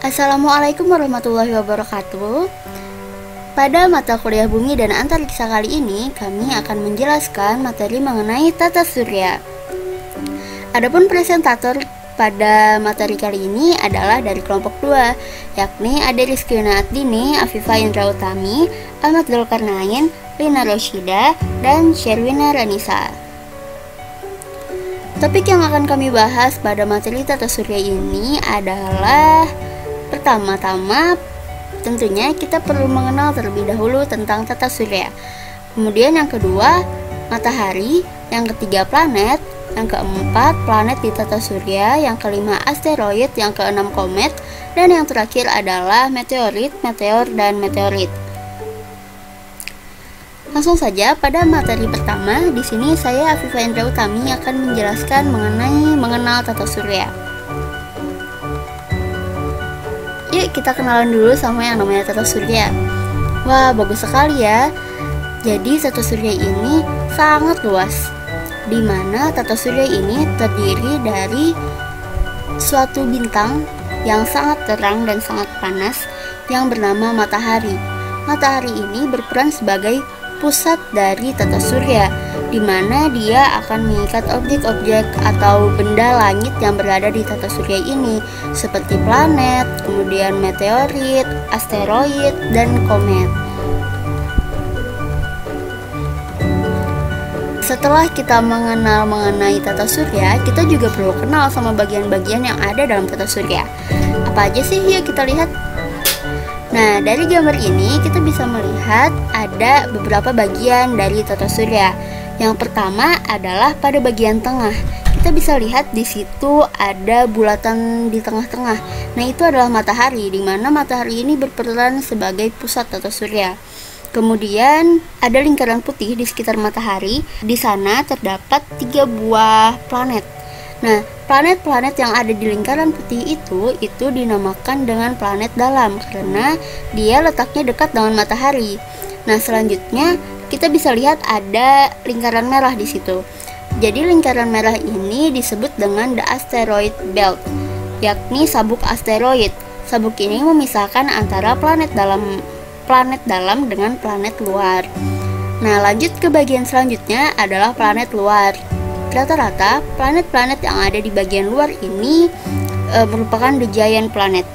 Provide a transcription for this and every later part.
Assalamualaikum warahmatullahi wabarakatuh. Pada mata kuliah Bumi dan Antariksa kali ini, kami akan menjelaskan materi mengenai tata surya. Adapun presentator pada materi kali ini adalah dari kelompok 2, yakni Ade Rizkyana Adini, Afifah Indra Utami, Ahmad Zulkarnain, Lina Roshida, dan Sherwina Ranisa. Topik yang akan kami bahas pada materi tata surya ini adalah pertama-tama tentunya kita perlu mengenal terlebih dahulu tentang tata surya. Kemudian yang kedua, matahari, yang ketiga planet, yang keempat planet di tata surya, yang kelima asteroid, yang keenam komet, dan yang terakhir adalah meteorit, meteor, dan meteorit. Langsung saja pada materi pertama, di sini saya Afifah Indra Utami akan menjelaskan mengenai mengenal tata surya. Yuk kita kenalan dulu sama yang namanya tata surya. Wah, bagus sekali ya. Jadi tata surya ini sangat luas, dimana tata surya ini terdiri dari suatu bintang yang sangat terang dan sangat panas yang bernama matahari. Matahari ini berperan sebagai pusat dari tata surya, di mana dia akan mengikat objek-objek atau benda langit yang berada di tata surya ini, seperti planet, kemudian meteorit, asteroid, dan komet. Setelah kita mengenal mengenai tata surya, kita juga perlu kenal sama bagian-bagian yang ada dalam tata surya. Apa aja sih? Yuk kita lihat. Nah, dari gambar ini kita bisa melihat ada beberapa bagian dari tata surya. Yang pertama adalah pada bagian tengah. Kita bisa lihat di situ ada bulatan di tengah-tengah. Nah, itu adalah matahari, di mana matahari ini berperan sebagai pusat tata surya. Kemudian ada lingkaran putih di sekitar matahari. Di sana terdapat 3 buah planet. Nah, planet-planet yang ada di lingkaran putih itu dinamakan dengan planet dalam karena dia letaknya dekat dengan matahari. Nah, selanjutnya kita bisa lihat ada lingkaran merah di situ. Jadi lingkaran merah ini disebut dengan the asteroid belt, yakni sabuk asteroid. Sabuk ini memisahkan antara planet dalam dengan planet luar. Nah, lanjut ke bagian selanjutnya adalah planet luar. Rata-rata planet-planet yang ada di bagian luar ini merupakan the giant planet.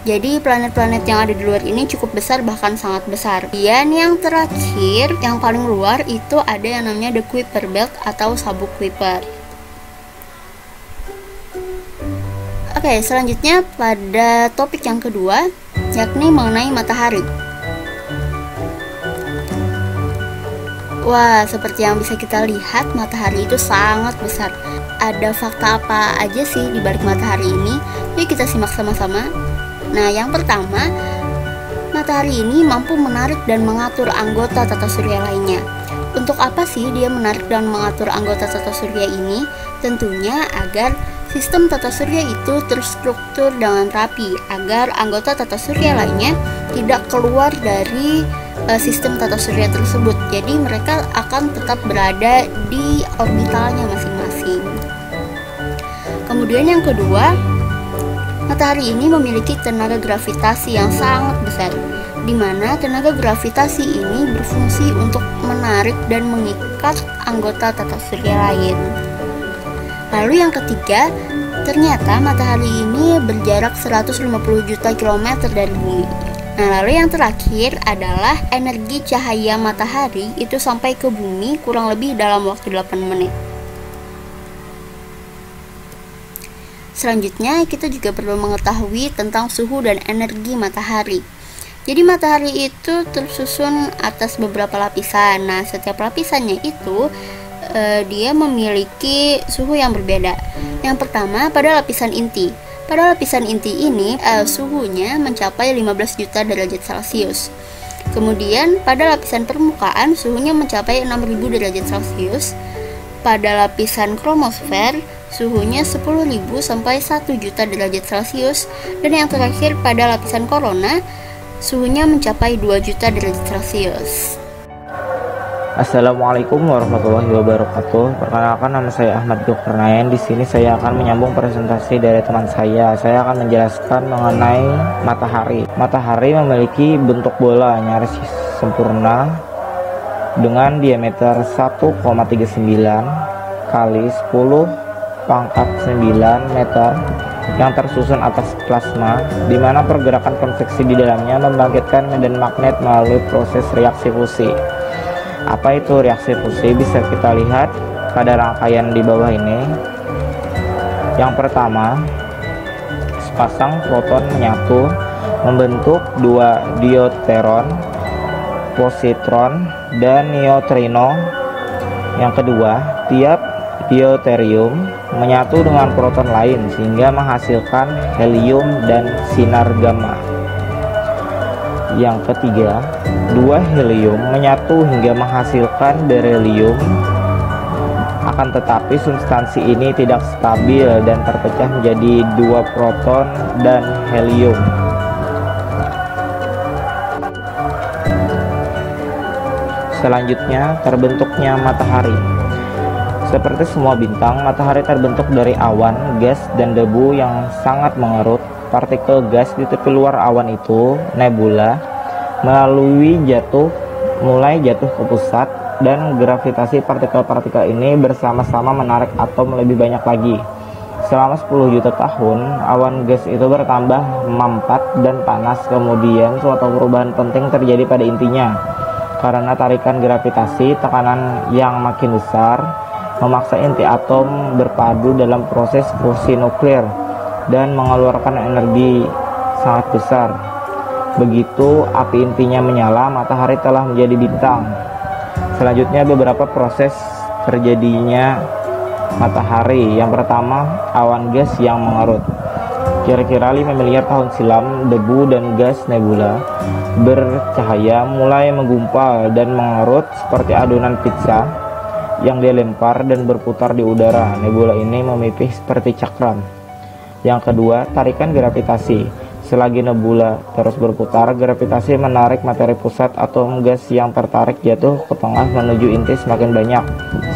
Jadi planet-planet yang ada di luar ini cukup besar, bahkan sangat besar. Dan yang terakhir, yang paling luar itu ada yang namanya the Kuiper belt atau sabuk Kuiper. Oke, selanjutnya pada topik yang kedua, yakni mengenai matahari. Wah, seperti yang bisa kita lihat, matahari itu sangat besar. Ada fakta apa aja sih di balik matahari ini? Yuk kita simak sama-sama. Nah, yang pertama, matahari ini mampu menarik dan mengatur anggota tata surya lainnya. Untuk apa sih dia menarik dan mengatur anggota tata surya ini? Tentunya agar sistem tata surya itu terstruktur dengan rapi, agar anggota tata surya lainnya tidak keluar dari sistem tata surya tersebut. Jadi mereka akan tetap berada di orbitalnya masing-masing. Kemudian yang kedua, matahari ini memiliki tenaga gravitasi yang sangat besar, di mana tenaga gravitasi ini berfungsi untuk menarik dan mengikat anggota tata surya lain. Lalu yang ketiga, ternyata matahari ini berjarak 150 juta kilometer dari bumi. Nah, lalu yang terakhir adalah energi cahaya matahari itu sampai ke bumi kurang lebih dalam waktu 8 menit. Selanjutnya, kita juga perlu mengetahui tentang suhu dan energi matahari. Jadi matahari itu tersusun atas beberapa lapisan. Nah, setiap lapisannya itu dia memiliki suhu yang berbeda. Yang pertama, pada lapisan inti. Pada lapisan inti ini, suhunya mencapai 15 juta derajat Celcius. Kemudian, pada lapisan permukaan, suhunya mencapai 6000 derajat Celcius. Pada lapisan kromosfer, suhunya 10.000 sampai 1 juta derajat Celcius. Dan yang terakhir, pada lapisan korona, suhunya mencapai 2 juta derajat Celcius. Assalamualaikum warahmatullahi wabarakatuh. Perkenalkan, nama saya Ahmad Zulkarnain. Di sini saya akan menyambung presentasi dari teman saya. Saya akan menjelaskan mengenai matahari. Matahari memiliki bentuk bola nyaris sempurna dengan diameter 1,39 kali 10 pangkat 9 meter yang tersusun atas plasma, di mana pergerakan konveksi di dalamnya membangkitkan medan magnet melalui proses reaksi fusi. Apa itu reaksi fusi? Bisa kita lihat pada rangkaian di bawah ini. Yang pertama, sepasang proton menyatu membentuk dua deuteron, positron, dan neutrino. Yang kedua, tiap deuterium menyatu dengan proton lain sehingga menghasilkan helium dan sinar gamma. Yang ketiga, dua helium menyatu hingga menghasilkan beryllium. Akan tetapi substansi ini tidak stabil dan terpecah menjadi dua proton dan helium. Selanjutnya, terbentuknya matahari. Seperti semua bintang, matahari terbentuk dari awan, gas, dan debu yang sangat mengerut. Partikel gas di tepi luar awan itu, nebula, mulai jatuh ke pusat, dan gravitasi partikel-partikel ini bersama-sama menarik atom lebih banyak lagi. Selama 10 juta tahun, awan gas itu bertambah memampat dan panas. Kemudian suatu perubahan penting terjadi pada intinya. Karena tarikan gravitasi, tekanan yang makin besar memaksa inti atom berpadu dalam proses fusi nuklir dan mengeluarkan energi sangat besar. Begitu api intinya menyala, matahari telah menjadi bintang. Selanjutnya, beberapa proses terjadinya matahari. Yang pertama, awan gas yang mengerut. Kira-kira 5 miliar tahun silam, debu dan gas nebula bercahaya mulai menggumpal dan mengerut seperti adonan pizza yang dilempar dan berputar di udara. Nebula ini memipih seperti cakram. Yang kedua, tarikan gravitasi. Selagi nebula terus berputar, gravitasi menarik materi pusat atom gas yang tertarik jatuh ke tengah menuju inti semakin banyak,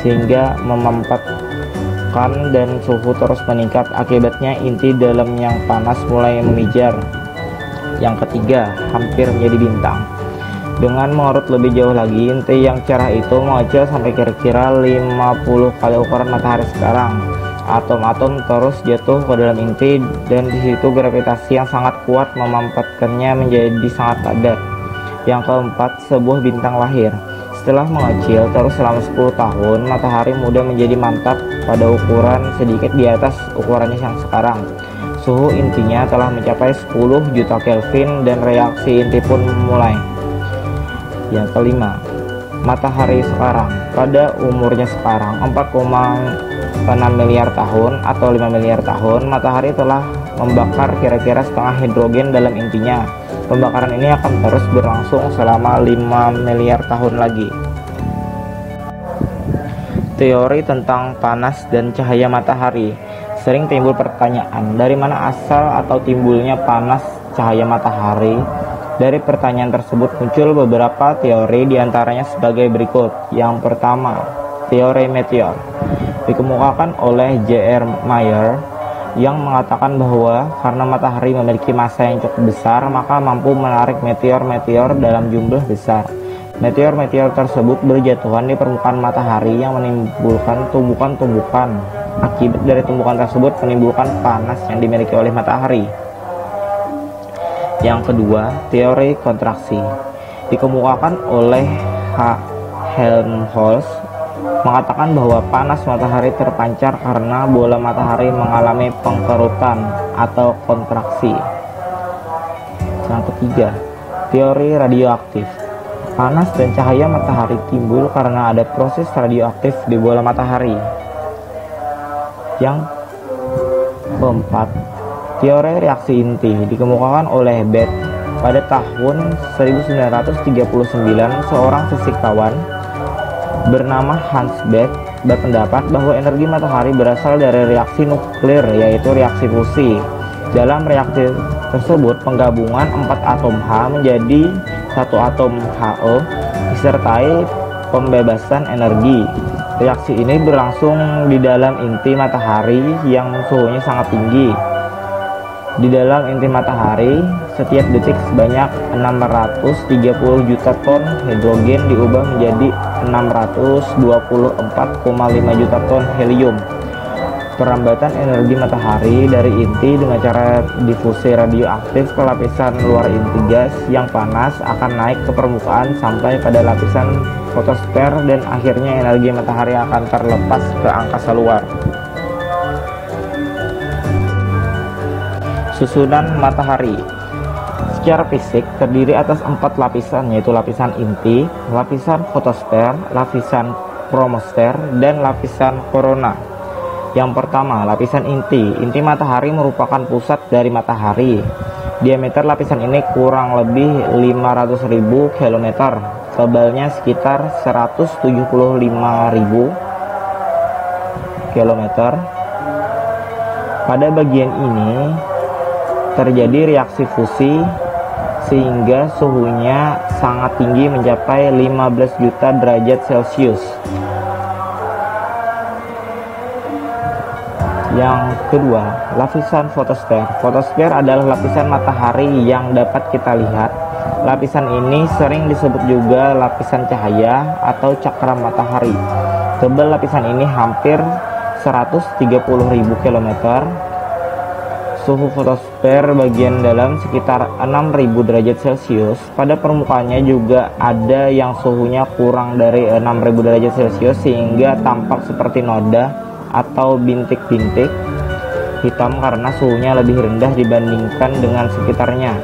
sehingga memampatkan dan suhu terus meningkat. Akibatnya inti dalam yang panas mulai memijar. Yang ketiga, hampir menjadi bintang. Dengan mengerut lebih jauh lagi, inti yang cerah itu mengecil sampai kira-kira 50 kali ukuran matahari sekarang. Atom-atom terus jatuh ke dalam inti, dan di situ gravitasi yang sangat kuat memampatkannya menjadi sangat padat. Yang keempat, sebuah bintang lahir. Setelah mengecil terus selama 10 tahun, matahari mudah menjadi mantap pada ukuran sedikit di atas ukurannya yang sekarang. Suhu intinya telah mencapai 10 juta Kelvin dan reaksi inti pun mulai. Yang kelima, matahari sekarang. Pada umurnya sekarang 4,6 miliar tahun atau 5 miliar tahun, matahari telah membakar kira-kira setengah hidrogen dalam intinya. Pembakaran ini akan terus berlangsung selama 5 miliar tahun lagi. Teori tentang panas dan cahaya matahari. Sering timbul pertanyaan, dari mana asal atau timbulnya panas cahaya matahari? Dari pertanyaan tersebut muncul beberapa teori, diantaranya sebagai berikut. Yang pertama, teori meteor. Dikemukakan oleh J.R. Mayer yang mengatakan bahwa karena matahari memiliki massa yang cukup besar, maka mampu menarik meteor-meteor dalam jumlah besar. Meteor-meteor tersebut berjatuhan di permukaan matahari yang menimbulkan tumbukan-tumbukan. Akibat dari tumbukan tersebut menimbulkan panas yang dimiliki oleh matahari. Yang kedua, teori kontraksi. Dikemukakan oleh Helmholtz mengatakan bahwa panas matahari terpancar karena bola matahari mengalami pengkerutan atau kontraksi. Yang ketiga, teori radioaktif. Panas dan cahaya matahari timbul karena ada proses radioaktif di bola matahari. Yang keempat, teori reaksi inti. Dikemukakan oleh Bethe pada tahun 1939. Seorang fisikawan bernama Hans Bethe berpendapat bahwa energi matahari berasal dari reaksi nuklir, yaitu reaksi fusi. Dalam reaksi tersebut, penggabungan 4 atom H menjadi 1 atom HE disertai pembebasan energi. Reaksi ini berlangsung di dalam inti matahari yang suhunya sangat tinggi. Di dalam inti matahari, setiap detik sebanyak 630 juta ton hidrogen diubah menjadi 624,5 juta ton helium. Perambatan energi matahari dari inti dengan cara difusi radioaktif ke lapisan luar inti gas yang panas akan naik ke permukaan sampai pada lapisan fotosfer, dan akhirnya energi matahari akan terlepas ke angkasa luar. Susunan matahari secara fisik terdiri atas 4 lapisan, yaitu lapisan inti, lapisan fotosfer, lapisan kromosfer, dan lapisan korona. Yang pertama, lapisan inti. Inti matahari merupakan pusat dari matahari. Diameter lapisan ini kurang lebih 500.000 km, tebalnya sekitar 175.000 km. Pada bagian ini terjadi reaksi fusi sehingga suhunya sangat tinggi mencapai 15 juta derajat Celcius. Yang kedua, lapisan fotosfer. Fotosfer adalah lapisan matahari yang dapat kita lihat. Lapisan ini sering disebut juga lapisan cahaya atau cakram matahari. Tebal lapisan ini hampir 130.000 km. Suhu fotosfer bagian dalam sekitar 6.000 derajat Celcius. Pada permukaannya juga ada yang suhunya kurang dari 6.000 derajat Celcius sehingga tampak seperti noda atau bintik-bintik hitam karena suhunya lebih rendah dibandingkan dengan sekitarnya.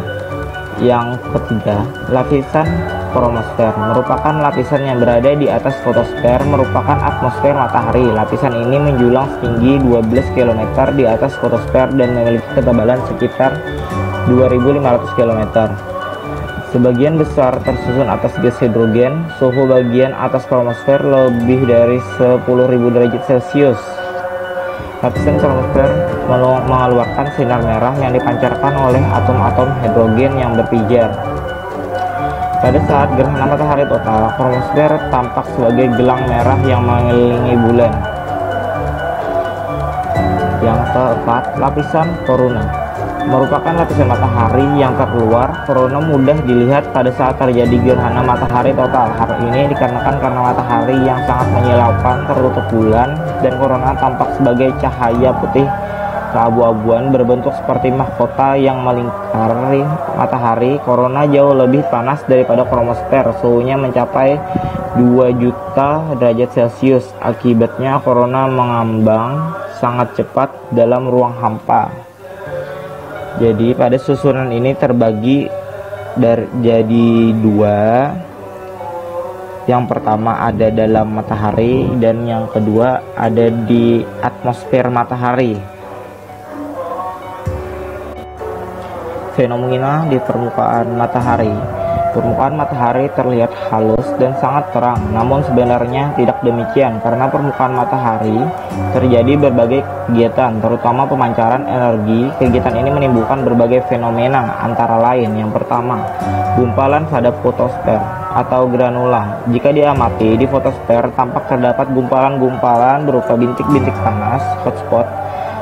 Yang ketiga, lapisan kromosfer merupakan lapisan yang berada di atas fotosfer, merupakan atmosfer matahari. Lapisan ini menjulang setinggi 12 km di atas fotosfer dan memiliki ketebalan sekitar 2.500 km. Sebagian besar tersusun atas gas hidrogen. Suhu bagian atas kromosfer lebih dari 10.000 derajat Celcius. Lapisan kromosfer mengeluarkan sinar merah yang dipancarkan oleh atom-atom hidrogen yang berpijar. Pada saat gerhana matahari total, kromosfer tampak sebagai gelang merah yang mengelilingi bulan. Yang keempat, lapisan korona merupakan lapisan matahari yang terkeluar. Korona mudah dilihat pada saat terjadi gerhana matahari total. Hal ini dikarenakan karena matahari yang sangat menyilaukan tertutup bulan, dan korona tampak sebagai cahaya putih keabu-abuan berbentuk seperti mahkota yang melingkari matahari. Korona jauh lebih panas daripada kromosfer. Suhunya mencapai 2 juta derajat Celcius. Akibatnya korona mengambang sangat cepat dalam ruang hampa. Jadi pada susunan ini terbagi jadi 2. Yang pertama ada dalam matahari dan yang kedua ada di atmosfer matahari. Fenomena di permukaan matahari. Permukaan matahari terlihat halus dan sangat terang, namun sebenarnya tidak demikian karena permukaan matahari terjadi berbagai kegiatan, terutama pemancaran energi. Kegiatan ini menimbulkan berbagai fenomena, antara lain yang pertama, gumpalan pada fotosfer atau granula. Jika diamati di fotosfer tampak terdapat gumpalan-gumpalan berupa bintik-bintik panas, hotspot.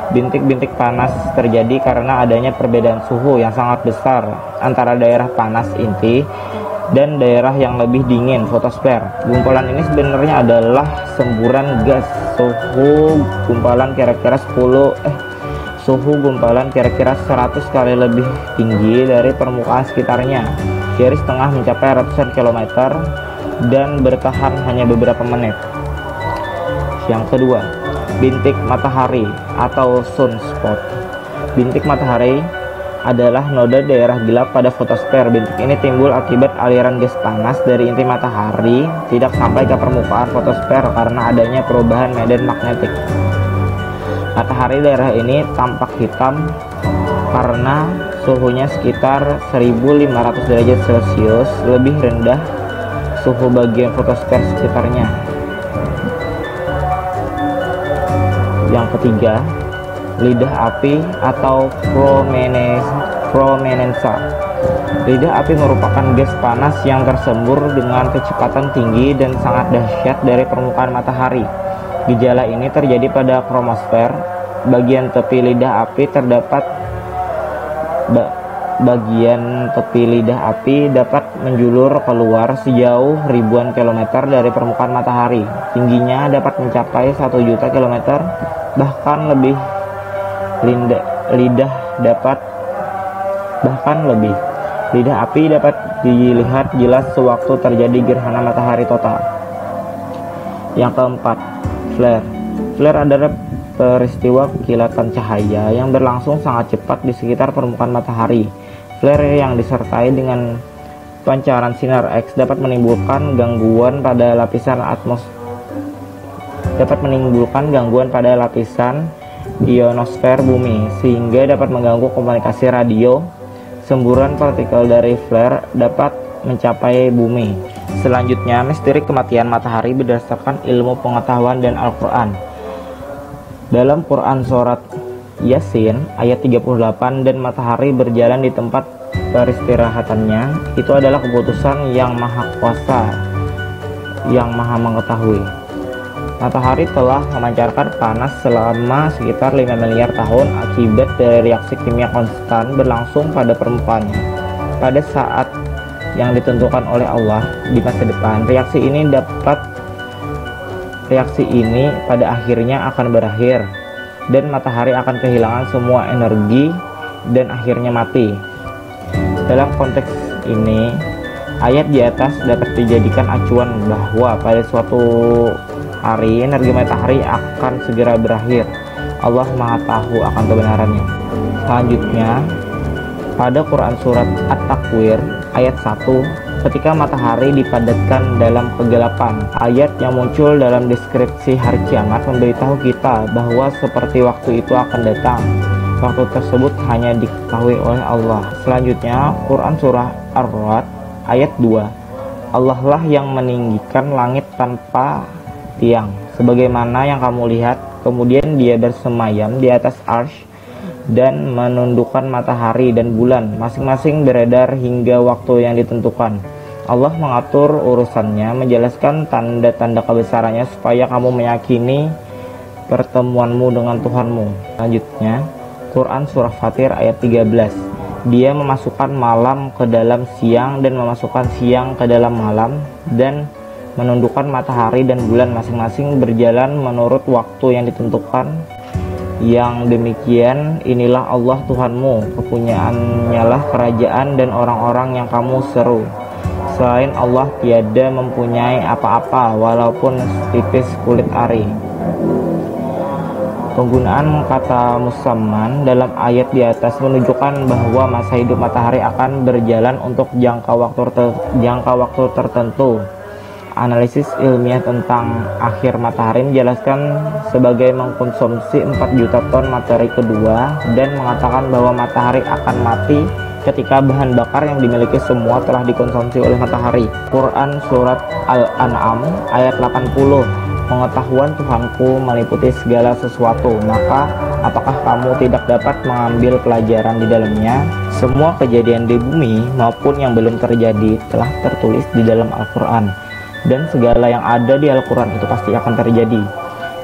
Bintik-bintik panas terjadi karena adanya perbedaan suhu yang sangat besar antara daerah panas inti dan daerah yang lebih dingin fotosfer. Gumpalan ini sebenarnya adalah semburan gas. Suhu gumpalan kira-kira 100 kali lebih tinggi dari permukaan sekitarnya. Garis tengah mencapai ratusan kilometer dan bertahan hanya beberapa menit. Yang kedua, bintik matahari atau sunspot. Bintik matahari adalah noda daerah gelap pada fotosfer. Bintik ini timbul akibat aliran gas panas dari inti matahari tidak sampai ke permukaan fotosfer karena adanya perubahan medan magnetik. Matahari daerah ini tampak hitam karena suhunya sekitar 1500 derajat Celcius, lebih rendah suhu bagian fotosfer sekitarnya. Yang ketiga, lidah api atau prominenza. Lidah api merupakan gas panas yang tersembur dengan kecepatan tinggi dan sangat dahsyat dari permukaan matahari. Gejala ini terjadi pada kromosfer. Bagian tepi lidah api dapat menjulur keluar sejauh ribuan kilometer dari permukaan matahari. Tingginya dapat mencapai 1 juta kilometer, bahkan lebih. Lidah api dapat dilihat jelas sewaktu terjadi gerhana matahari total. Yang keempat, flare. Flare adalah peristiwa kilatan cahaya yang berlangsung sangat cepat di sekitar permukaan matahari. Flare yang disertai dengan pancaran sinar X dapat menimbulkan gangguan pada lapisan ionosfer bumi, sehingga dapat mengganggu komunikasi radio. Semburan partikel dari flare dapat mencapai bumi. Selanjutnya, misteri kematian matahari berdasarkan ilmu pengetahuan dan Al-Quran. Dalam Quran surat Yasin ayat 38, dan matahari berjalan di tempat peristirahatannya, itu adalah keputusan yang maha kuasa, yang maha mengetahui. Matahari telah memancarkan panas selama sekitar 5 miliar tahun akibat dari reaksi kimia konstan berlangsung pada permukaannya. Pada saat yang ditentukan oleh Allah di masa depan, reaksi ini pada akhirnya akan berakhir, dan matahari akan kehilangan semua energi dan akhirnya mati. Dalam konteks ini, ayat di atas dapat dijadikan acuan bahwa pada suatu hari energi matahari akan segera berakhir. Allah Maha Tahu akan kebenarannya. Selanjutnya, pada Quran surat At-Takwir ayat 1, ketika matahari dipadatkan dalam kegelapan, ayat yang muncul dalam deskripsi hari kiamat memberitahu kita bahwa seperti waktu itu akan datang. Waktu tersebut hanya diketahui oleh Allah. Selanjutnya, Quran surah Ar-Ra'd ayat 2, Allah lah yang meninggikan langit tanpa tiang, sebagaimana yang kamu lihat. Kemudian dia bersemayam di atas arsy dan menundukkan matahari dan bulan, masing-masing beredar hingga waktu yang ditentukan. Allah mengatur urusannya, menjelaskan tanda-tanda kebesarannya supaya kamu meyakini pertemuanmu dengan Tuhanmu. Selanjutnya, Quran surah Fatir ayat 13, dia memasukkan malam ke dalam siang dan memasukkan siang ke dalam malam, dan menundukkan matahari dan bulan masing-masing berjalan menurut waktu yang ditentukan. Yang demikian inilah Allah Tuhanmu, kepunyaannya lah kerajaan dan orang-orang yang kamu seru. Selain Allah tiada mempunyai apa-apa walaupun setipis kulit ari. Penggunaan kata musamman dalam ayat di atas menunjukkan bahwa masa hidup matahari akan berjalan untuk jangka waktu tertentu. Analisis ilmiah tentang akhir matahari menjelaskan sebagai mengkonsumsi 4 juta ton matahari kedua, dan mengatakan bahwa matahari akan mati ketika bahan bakar yang dimiliki semua telah dikonsumsi oleh matahari. Quran surat Al-An'am ayat 80, pengetahuan Tuhanku meliputi segala sesuatu, maka apakah kamu tidak dapat mengambil pelajaran di dalamnya? Semua kejadian di bumi maupun yang belum terjadi telah tertulis di dalam Al-Quran, dan segala yang ada di Al-Quran itu pasti akan terjadi.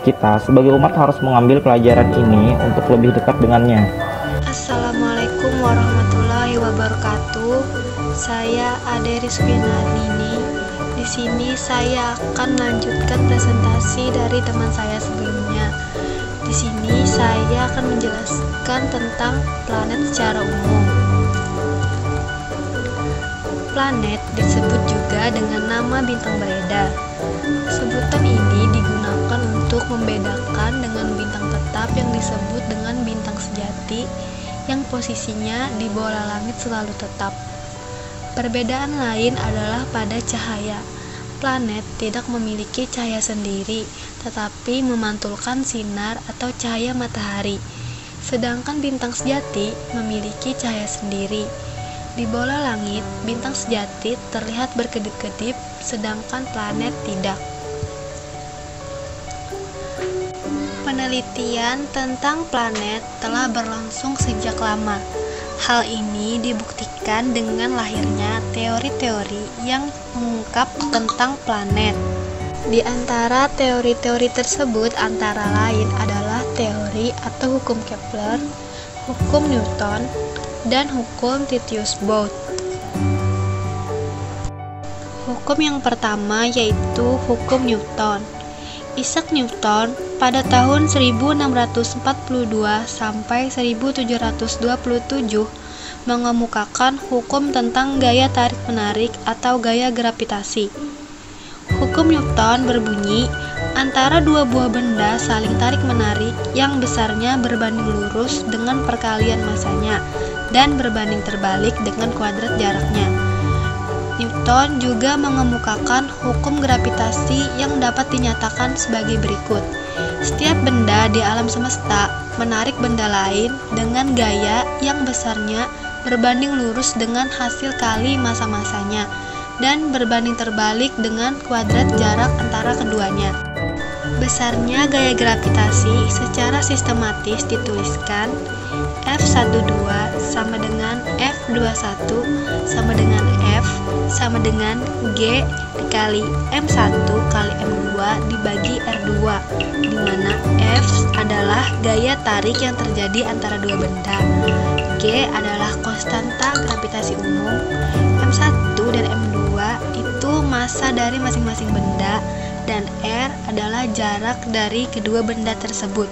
Kita sebagai umat harus mengambil pelajaran ini untuk lebih dekat dengannya. Assalamualaikum warahmatullahi wabarakatuh. Saya Ade Rizwinanini. Di sini saya akan melanjutkan presentasi dari teman saya sebelumnya. Di sini saya akan menjelaskan tentang planet secara umum. Planet disebut juga dengan nama bintang beredar. Sebutan ini digunakan untuk membedakan dengan bintang tetap yang disebut dengan bintang sejati, yang posisinya di bola langit selalu tetap. Perbedaan lain adalah pada cahaya. Planet tidak memiliki cahaya sendiri, tetapi memantulkan sinar atau cahaya matahari. Sedangkan bintang sejati memiliki cahaya sendiri. Di bola langit, bintang sejati terlihat berkedip-kedip, sedangkan planet tidak. Penelitian tentang planet telah berlangsung sejak lama. Hal ini dibuktikan dengan lahirnya teori-teori yang mengungkap tentang planet. Di antara teori-teori tersebut antara lain adalah teori atau hukum Kepler, hukum Newton, dan hukum Titius-Bode. Hukum yang pertama yaitu hukum Newton. Isaac Newton pada tahun 1642 sampai 1727 mengemukakan hukum tentang gaya tarik-menarik atau gaya gravitasi. Hukum Newton berbunyi, antara dua buah benda saling tarik-menarik yang besarnya berbanding lurus dengan perkalian masanya dan berbanding terbalik dengan kuadrat jaraknya. Newton juga mengemukakan hukum gravitasi yang dapat dinyatakan sebagai berikut. Setiap benda di alam semesta menarik benda lain dengan gaya yang besarnya berbanding lurus dengan hasil kali massa-massanya dan berbanding terbalik dengan kuadrat jarak antara keduanya. Besarnya gaya gravitasi secara sistematis dituliskan F12 sama dengan F21 sama dengan F sama dengan G dikali M1 kali M2 dibagi R2, di mana F adalah gaya tarik yang terjadi antara dua benda, G adalah konstanta gravitasi umum, M1 dan M2 itu massa dari masing-masing benda, dan R adalah jarak dari kedua benda tersebut.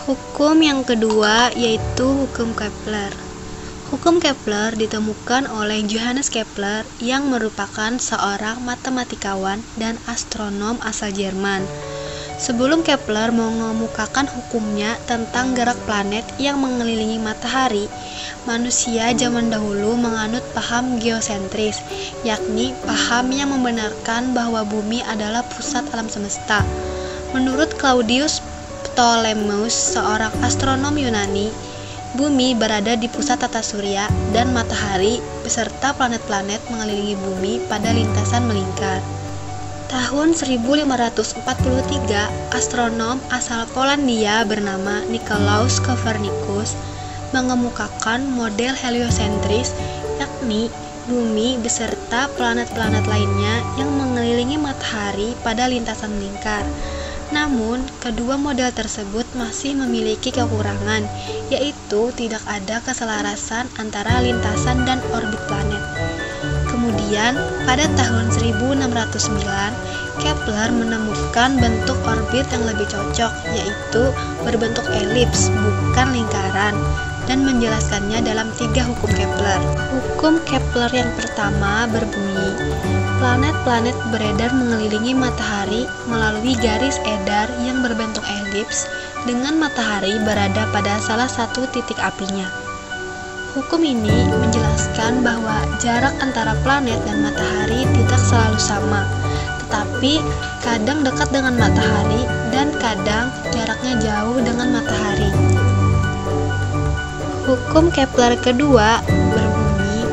Hukum yang kedua yaitu hukum Kepler. Hukum Kepler ditemukan oleh Johannes Kepler yang merupakan seorang matematikawan dan astronom asal Jerman. Sebelum Kepler mengemukakan hukumnya tentang gerak planet yang mengelilingi matahari, manusia zaman dahulu menganut paham geosentris, yakni paham yang membenarkan bahwa bumi adalah pusat alam semesta. Menurut Claudius Ptolemeus, seorang astronom Yunani, bumi berada di pusat tata surya dan matahari beserta planet-planet mengelilingi bumi pada lintasan melingkar. Tahun 1543, astronom asal Polandia bernama Nicolaus Copernicus mengemukakan model heliosentris, yakni bumi beserta planet-planet lainnya yang mengelilingi matahari pada lintasan melingkar. Namun, kedua model tersebut masih memiliki kekurangan, yaitu tidak ada keselarasan antara lintasan dan orbit planet. Kemudian, pada tahun 1609, Kepler menemukan bentuk orbit yang lebih cocok, yaitu berbentuk elips, bukan lingkaran, dan menjelaskannya dalam 3 hukum Kepler. Hukum Kepler yang pertama berbunyi, planet-planet beredar mengelilingi matahari melalui garis edar yang berbentuk elips dengan matahari berada pada salah satu titik apinya. Hukum ini menjelaskan bahwa jarak antara planet dan matahari tidak selalu sama, tetapi kadang dekat dengan matahari dan kadang jaraknya jauh dengan matahari. Hukum Kepler kedua berbunyi,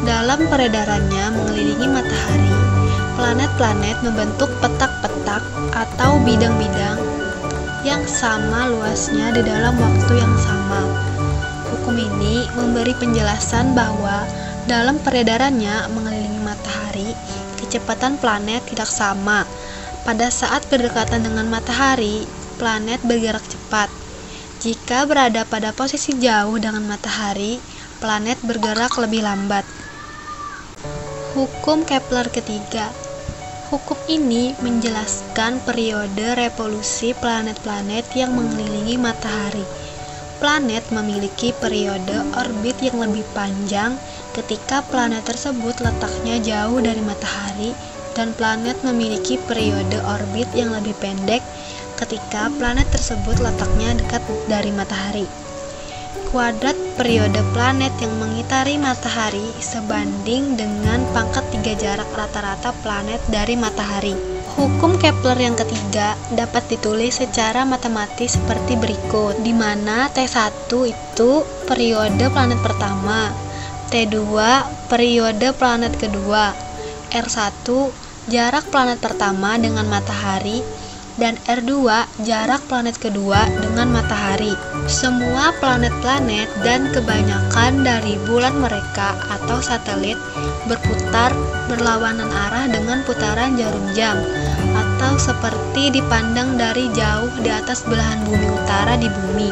dalam peredarannya mengelilingi matahari, planet-planet membentuk petak-petak atau bidang-bidang yang sama luasnya di dalam waktu yang sama. Hukum ini memberi penjelasan bahwa dalam peredarannya mengelilingi matahari, kecepatan planet tidak sama. Pada saat berdekatan dengan matahari, planet bergerak cepat. Jika berada pada posisi jauh dengan matahari, planet bergerak lebih lambat. Hukum Kepler ketiga. Hukum ini menjelaskan periode revolusi planet-planet yang mengelilingi matahari. Planet memiliki periode orbit yang lebih panjang ketika planet tersebut letaknya jauh dari matahari, dan planet memiliki periode orbit yang lebih pendek ketika planet tersebut letaknya dekat dari matahari. Kuadrat periode planet yang mengitari matahari sebanding dengan pangkat 3 jarak rata-rata planet dari matahari. Hukum Kepler yang ketiga dapat ditulis secara matematis seperti berikut, di mana T1 itu periode planet pertama, T2 periode planet kedua, R1 jarak planet pertama dengan matahari, dan R2 jarak planet kedua dengan matahari. Semua planet-planet dan kebanyakan dari bulan mereka atau satelit berputar berlawanan arah dengan putaran jarum jam, atau seperti dipandang dari jauh di atas belahan bumi utara di bumi.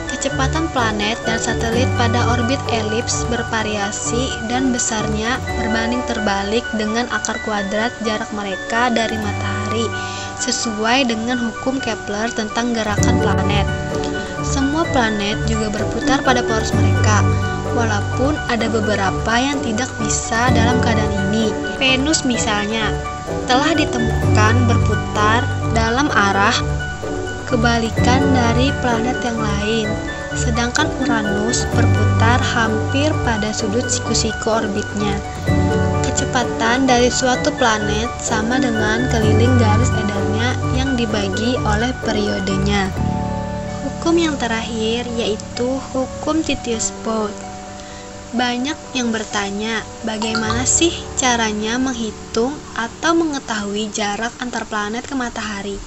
Kecepatan planet dan satelit pada orbit elips bervariasi dan besarnya berbanding terbalik dengan akar kuadrat jarak mereka dari matahari, sesuai dengan hukum Kepler tentang gerakan planet. Semua planet juga berputar pada poros mereka, walaupun ada beberapa yang tidak bisa dalam keadaan ini. Venus misalnya telah ditemukan berputar dalam arah kebalikan dari planet yang lain, sedangkan Uranus berputar hampir pada sudut siku-siku orbitnya. Kecepatan dari suatu planet sama dengan keliling garis edarnya yang dibagi oleh periodenya. Hukum yang terakhir yaitu hukum Titius-Bode. Banyak yang bertanya, bagaimana sih caranya menghitung atau mengetahui jarak antar planet ke matahari?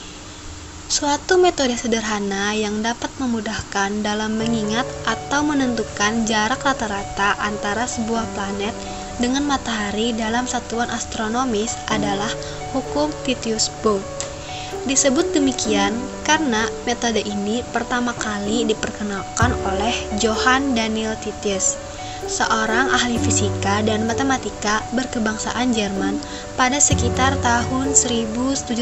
Suatu metode sederhana yang dapat memudahkan dalam mengingat atau menentukan jarak rata-rata antara sebuah planet dengan matahari dalam satuan astronomis adalah hukum Titius-Bode. Disebut demikian karena metode ini pertama kali diperkenalkan oleh Johann Daniel Titius, seorang ahli fisika dan matematika berkebangsaan Jerman pada sekitar tahun 1766.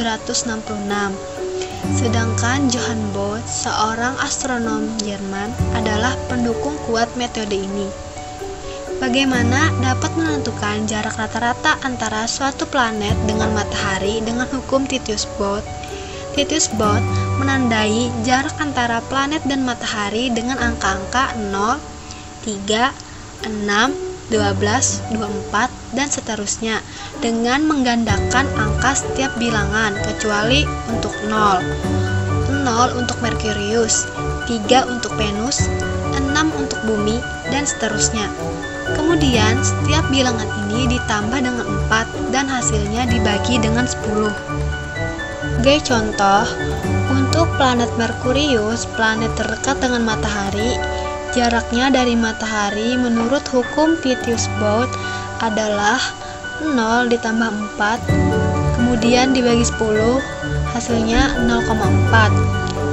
Sedangkan Johann Bode, seorang astronom Jerman, adalah pendukung kuat metode ini. Bagaimana dapat menentukan jarak rata-rata antara suatu planet dengan matahari dengan hukum Titius-Bode? Titius-Bode menandai jarak antara planet dan matahari dengan angka-angka 0, 3, 6, 12, 24, dan seterusnya dengan menggandakan angka setiap bilangan kecuali untuk 0. 0 untuk Merkurius, 3 untuk Venus, 6 untuk Bumi, dan seterusnya. Kemudian setiap bilangan ini ditambah dengan 4 dan hasilnya dibagi dengan 10. Contoh, untuk planet Merkurius, planet terdekat dengan matahari, jaraknya dari matahari menurut hukum Titius-Bode adalah 0 ditambah 4, kemudian dibagi 10, hasilnya 0,4.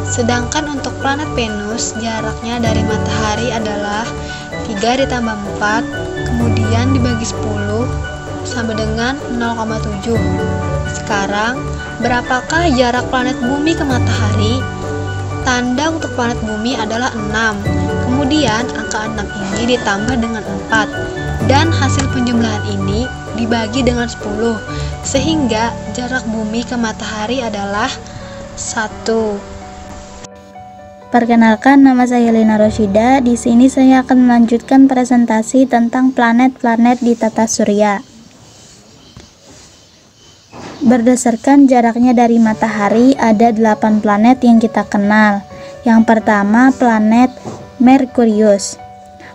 Sedangkan untuk planet Venus, jaraknya dari matahari adalah 3 ditambah 4, kemudian dibagi 10, sama dengan 0,7. Sekarang, berapakah jarak planet bumi ke matahari? Tanda untuk planet bumi adalah 6. Kemudian angka 6 ini ditambah dengan 4 dan hasil penjumlahan ini dibagi dengan 10 sehingga jarak bumi ke matahari adalah 1. Perkenalkan, nama saya Lina Roshida. Di sini saya akan melanjutkan presentasi tentang planet-planet di tata surya. Berdasarkan jaraknya dari matahari, ada 8 planet yang kita kenal. Yang pertama, planet Merkurius.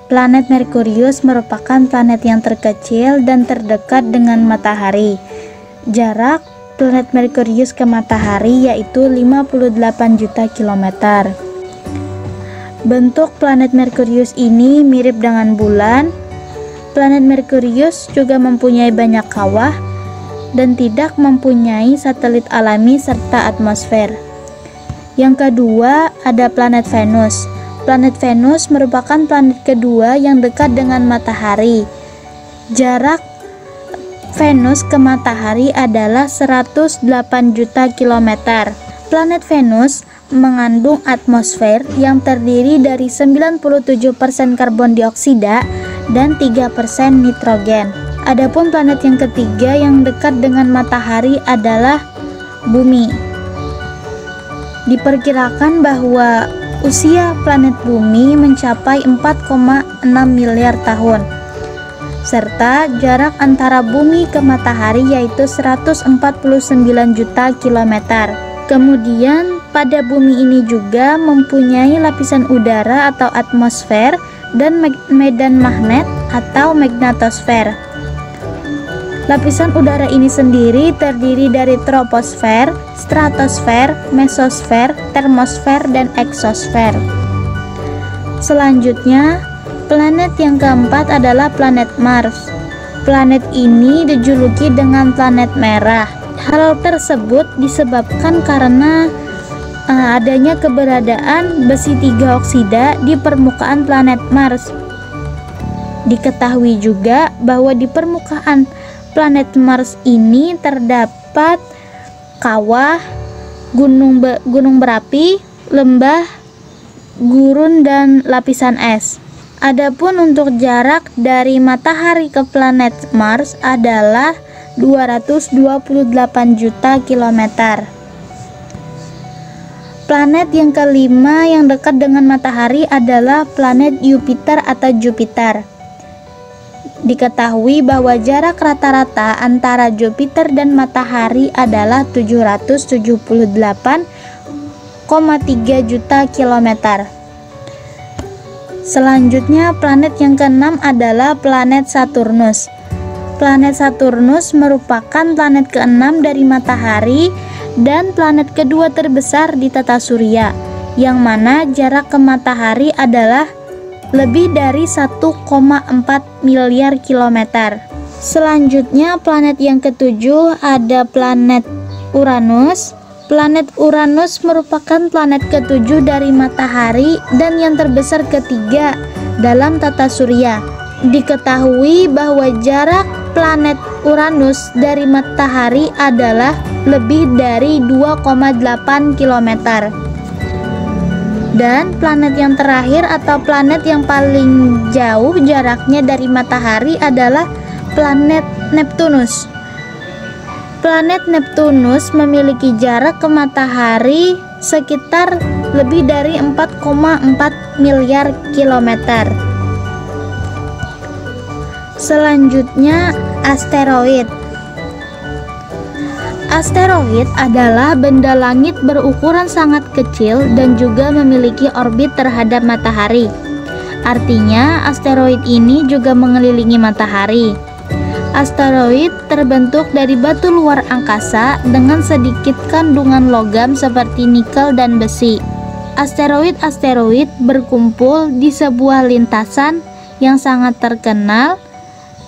Planet Merkurius merupakan planet yang terkecil dan terdekat dengan matahari. Jarak planet Merkurius ke matahari yaitu 58 juta kilometer. Bentuk planet Merkurius ini mirip dengan bulan. Planet Merkurius juga mempunyai banyak kawah dan tidak mempunyai satelit alami serta atmosfer. Yang kedua, ada planet Venus. Planet Venus merupakan planet kedua yang dekat dengan matahari. Jarak Venus ke matahari adalah 108 juta kilometer. Planet Venus mengandung atmosfer yang terdiri dari 97% karbon dioksida dan 3% nitrogen. Adapun planet yang ketiga yang dekat dengan matahari adalah Bumi. Diperkirakan bahwa usia planet Bumi mencapai 4,6 miliar tahun. Serta jarak antara Bumi ke matahari yaitu 149 juta kilometer. Kemudian pada Bumi ini juga mempunyai lapisan udara atau atmosfer dan medan magnet atau magnetosfer. Lapisan udara ini sendiri terdiri dari troposfer, stratosfer, mesosfer, termosfer, dan eksosfer. Selanjutnya, planet yang keempat adalah planet Mars. Planet ini dijuluki dengan planet merah. Hal tersebut disebabkan karena adanya keberadaan besi 3 oksida di permukaan planet Mars. Diketahui juga bahwa di permukaan planet Mars ini terdapat kawah, gunung berapi, lembah, gurun, dan lapisan es. Adapun untuk jarak dari matahari ke planet Mars adalah 228 juta kilometer. Planet yang kelima yang dekat dengan matahari adalah planet Jupiter atau Jupiter. Diketahui bahwa jarak rata-rata antara Jupiter dan matahari adalah 778,3 juta kilometer. Selanjutnya, planet yang keenam adalah planet Saturnus. Planet Saturnus merupakan planet keenam dari matahari dan planet kedua terbesar di tata surya, yang mana jarak ke matahari adalah lebih dari 1,4 miliar kilometer. Selanjutnya, planet yang ketujuh ada planet Uranus. Planet Uranus merupakan planet ketujuh dari matahari dan yang terbesar ketiga dalam tata surya. Diketahui bahwa jarak planet Uranus dari matahari adalah lebih dari 2,8 kilometer. Dan planet yang terakhir atau planet yang paling jauh jaraknya dari matahari adalah planet Neptunus. Planet Neptunus memiliki jarak ke matahari sekitar lebih dari 4,4 miliar kilometer. Selanjutnya, asteroid. Asteroid adalah benda langit berukuran sangat kecil dan juga memiliki orbit terhadap matahari. Artinya, asteroid ini juga mengelilingi matahari. Asteroid terbentuk dari batu luar angkasa dengan sedikit kandungan logam seperti nikel dan besi. Asteroid-asteroid berkumpul di sebuah lintasan yang sangat terkenal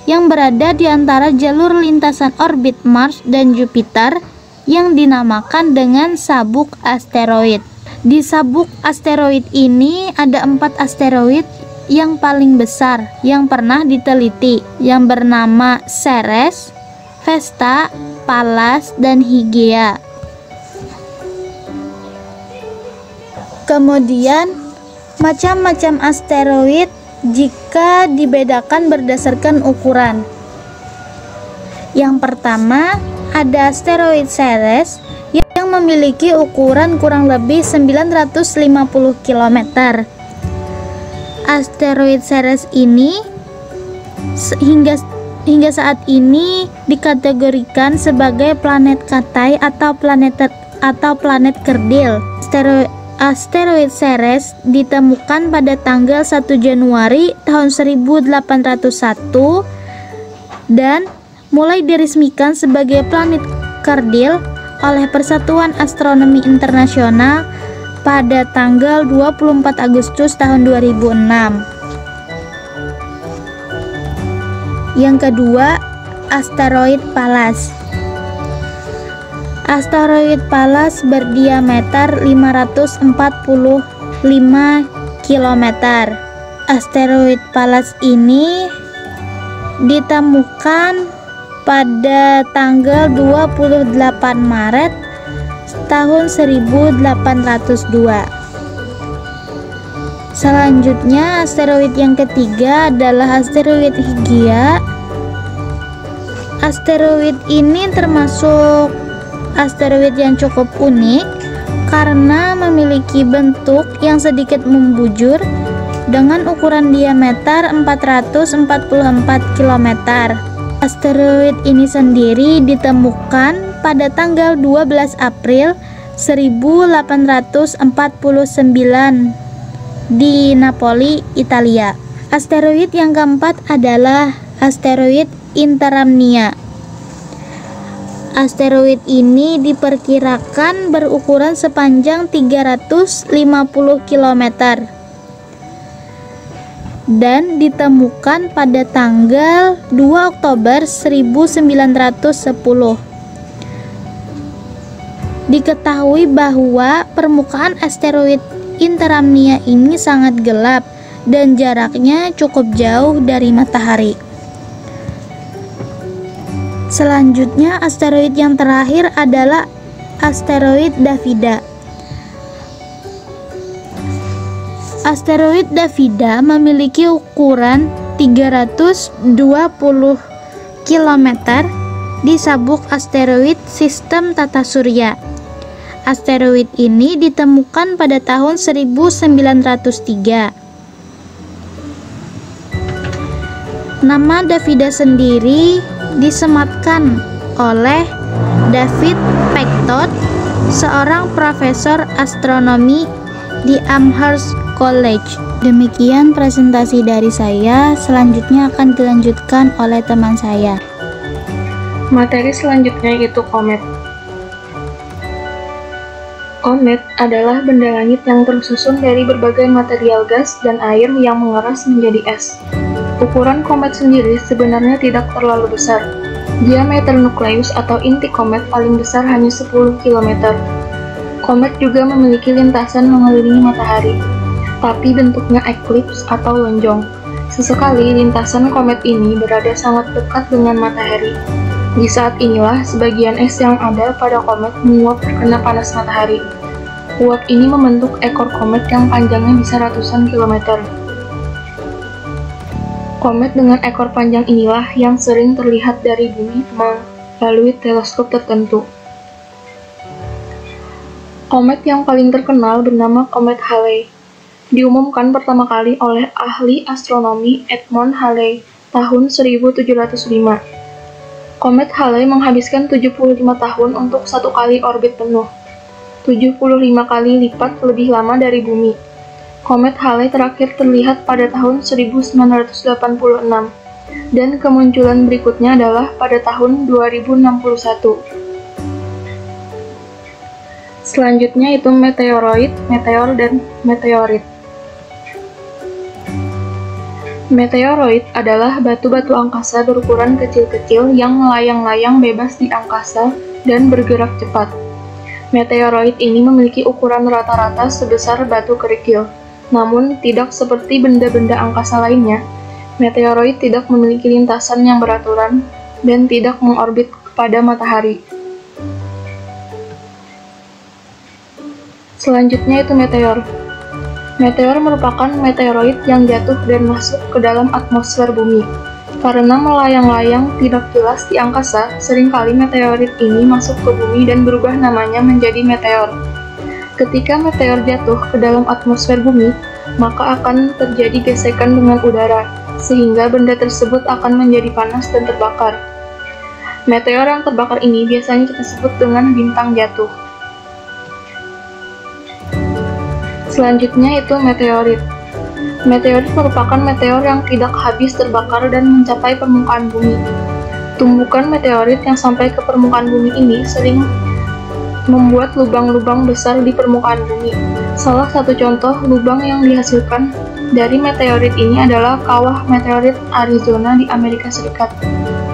yang berada di antara jalur lintasan orbit Mars dan Jupiter yang dinamakan dengan sabuk asteroid. Di sabuk asteroid ini ada 4 asteroid yang paling besar yang pernah diteliti, yang bernama Ceres, Vesta, Pallas, dan Hygiea. Kemudian, macam-macam asteroid jika dibedakan berdasarkan ukuran. Yang pertama, ada asteroid Ceres yang memiliki ukuran kurang lebih 950 km. Asteroid Ceres ini hingga saat ini dikategorikan sebagai planet Katai atau planet kerdil. Asteroid Ceres ditemukan pada tanggal 1 Januari tahun 1801 dan mulai diresmikan sebagai planet kerdil oleh Persatuan Astronomi Internasional pada tanggal 24 Agustus tahun 2006. Yang kedua, asteroid Pallas. Asteroid Pallas berdiameter 545 km. Asteroid Pallas ini ditemukan pada tanggal 28 Maret tahun 1802. Selanjutnya, asteroid yang ketiga adalah asteroid Hygiea. Asteroid ini termasuk asteroid yang cukup unik karena memiliki bentuk yang sedikit membujur dengan ukuran diameter 444 km. Asteroid ini sendiri ditemukan pada tanggal 12 April 1849 di Napoli, Italia. Asteroid yang keempat adalah asteroid Interamnia. Asteroid ini diperkirakan berukuran sepanjang 350 km dan ditemukan pada tanggal 2 Oktober 1910. Diketahui bahwa permukaan asteroid Interamnia ini sangat gelap dan jaraknya cukup jauh dari matahari. Selanjutnya, asteroid yang terakhir adalah asteroid Davida. Asteroid Davida memiliki ukuran 320 km di sabuk asteroid sistem tata surya. Asteroid ini ditemukan pada tahun 1903. Nama Davida sendiri disematkan oleh David Pectot, seorang profesor astronomi di Amherst College. Demikian presentasi dari saya, selanjutnya akan dilanjutkan oleh teman saya. Materi selanjutnya yaitu komet. Komet adalah benda langit yang tersusun dari berbagai material gas dan air yang mengeras menjadi es. Ukuran komet sendiri sebenarnya tidak terlalu besar. Diameter nukleus atau inti komet paling besar hanya 10 km. Komet juga memiliki lintasan mengelilingi matahari, tapi bentuknya eklips atau lonjong. Sesekali lintasan komet ini berada sangat dekat dengan matahari. Di saat inilah sebagian es yang ada pada komet menguap terkena panas matahari. Uap ini membentuk ekor komet yang panjangnya bisa ratusan kilometer. Komet dengan ekor panjang inilah yang sering terlihat dari bumi melalui teleskop tertentu. Komet yang paling terkenal bernama Komet Halley. Diumumkan pertama kali oleh ahli astronomi Edmond Halley tahun 1705. Komet Halley menghabiskan 75 tahun untuk satu kali orbit penuh, 75 kali lipat lebih lama dari bumi. Komet Halley terakhir terlihat pada tahun 1986, dan kemunculan berikutnya adalah pada tahun 2061. Selanjutnya itu meteoroid, meteor, dan meteorit. Meteoroid adalah batu-batu angkasa berukuran kecil-kecil yang melayang-layang bebas di angkasa dan bergerak cepat. Meteoroid ini memiliki ukuran rata-rata sebesar batu kerikil. Namun, tidak seperti benda-benda angkasa lainnya, meteoroid tidak memiliki lintasan yang beraturan dan tidak mengorbit kepada matahari. Selanjutnya itu meteor. Meteor merupakan meteoroid yang jatuh dan masuk ke dalam atmosfer bumi. Karena melayang-layang tidak jelas di angkasa, seringkali meteorit ini masuk ke bumi dan berubah namanya menjadi meteor. Ketika meteor jatuh ke dalam atmosfer bumi, maka akan terjadi gesekan dengan udara, sehingga benda tersebut akan menjadi panas dan terbakar. Meteor yang terbakar ini biasanya kita sebut dengan bintang jatuh. Selanjutnya itu meteorit. Meteorit merupakan meteor yang tidak habis terbakar dan mencapai permukaan bumi. Tumbukan meteorit yang sampai ke permukaan bumi ini sering membuat lubang-lubang besar di permukaan bumi. Salah satu contoh lubang yang dihasilkan dari meteorit ini adalah kawah meteorit Arizona di Amerika Serikat.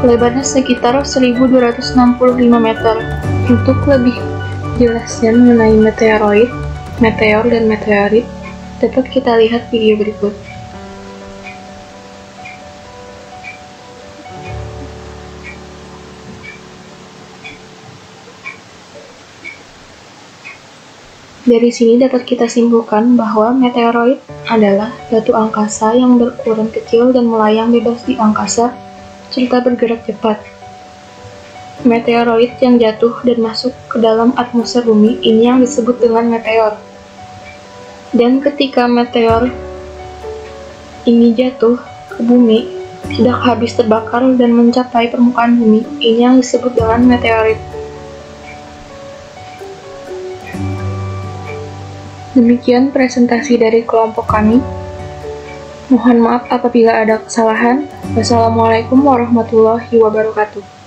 Lebarnya sekitar 1265 meter. Untuk lebih jelasnya mengenai meteoroid, meteor, dan meteorit, dapat kita lihat video berikut. Dari sini dapat kita simpulkan bahwa meteoroid adalah batu angkasa yang berukuran kecil dan melayang bebas di angkasa, serta bergerak cepat. Meteoroid yang jatuh dan masuk ke dalam atmosfer bumi ini yang disebut dengan meteor. Dan ketika meteor ini jatuh ke bumi, tidak habis terbakar dan mencapai permukaan bumi, ini yang disebut dengan meteorit. Demikian presentasi dari kelompok kami. Mohon maaf apabila ada kesalahan. Wassalamualaikum warahmatullahi wabarakatuh.